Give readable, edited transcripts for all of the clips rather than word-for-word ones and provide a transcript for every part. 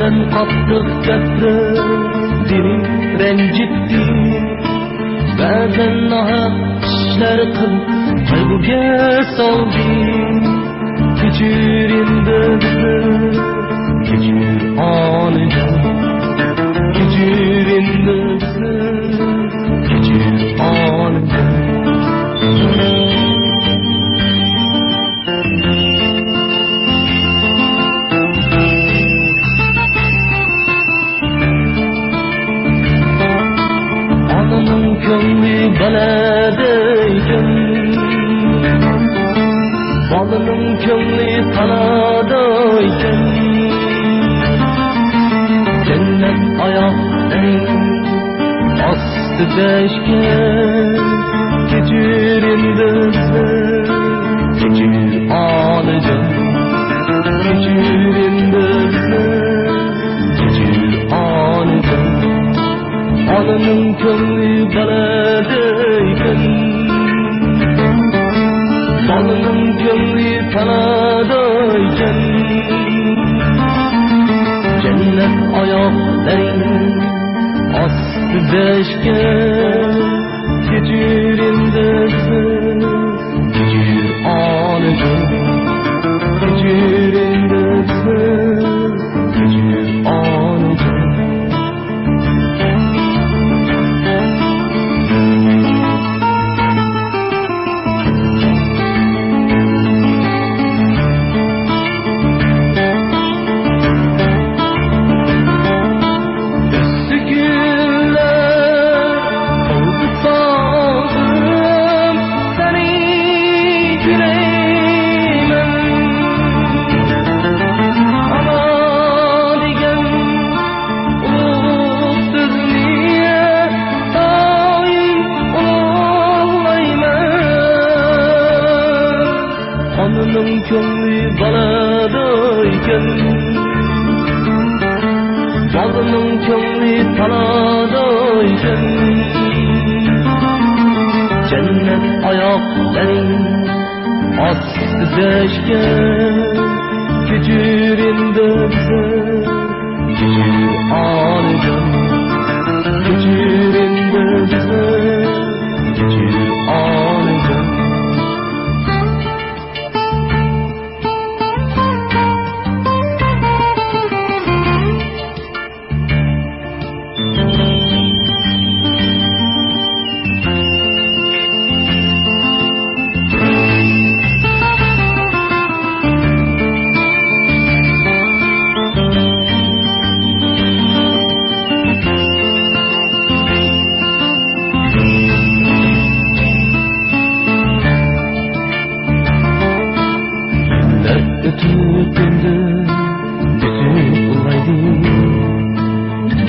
Bazen qattiq gapirib beni ranjitdi, bazen nohaq ishlar qilib qayg'uga soldi. Kechir endi bizni, kechir onajon, kechir endi bizni, kechir onajon. Ko'ngli baladayken, bolaning ko'ngli taladayken, jannat oyoqlaring ostida ishgan. Kechir endi bizni, kechir onajon, kechir endi bizni, kechir onajon. Onaning ko'ngli baladayken, bolaning ko'ngli taladayken, jannat oyoqlaring ostida ishgan. Kechir endi bizni, kechir onajon, kechir endi bizni, kechir onajon. Onaning ko'ngli baladayken, bolaning ko'ngli taladayken, jannat oyoqlaring ostida ishgan. Kechir endi bizni, kechir onajon, kechir endi bizni, kechir onajon.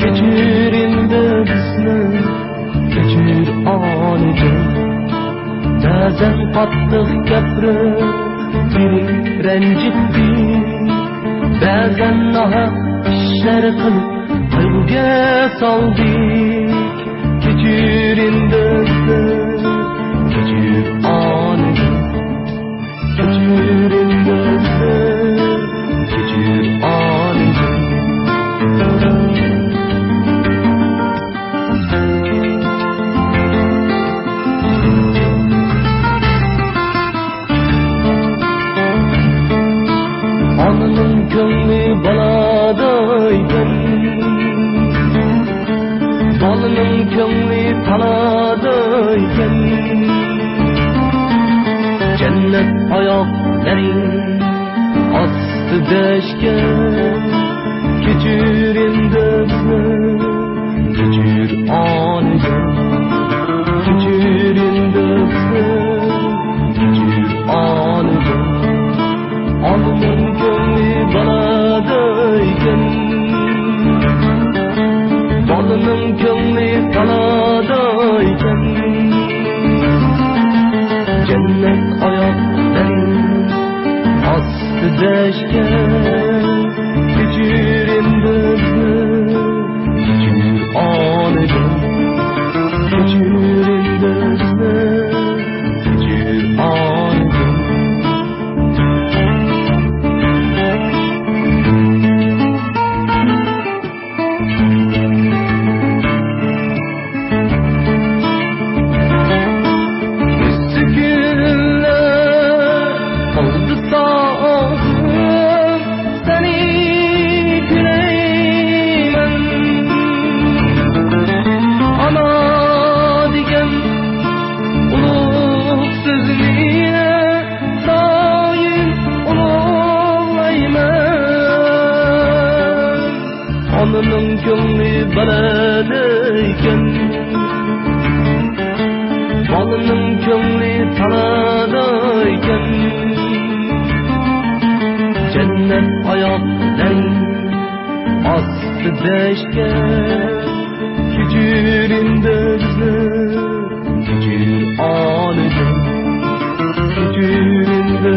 Kechir endi bizni, kechir onajon. Bazen qattiq gapirib beni ranjitdi, bazen nohaq ishlar qilib qayg'uga soldik. Kechir endi bizni, kechir onajon, kechir endi bizni, kechir onajon. Onaning ko'ngli baladayken, bolaning ko'ngli taladayken, jannat oyoqlaring ostida ishgan. Kechir endi bizni, kechir onajon, kechir endi bizni, kechir onajon. Onaning ko'ngli baladayken, bolaning ko'ngli taladayken, jannat oyoqlaring ostida ishgan. Kechir endi bizni, kechir onajon, kechir endi bizni, kechir onajon. sağım seni güleymen. Ana digen ulug' sözüne doim ulug'layman. Onaning ko'ngli balandayken, bolaning ko'ngli taladayken, cennet ayakların astida ishgan, kechirimda kechir onajon, kechirimda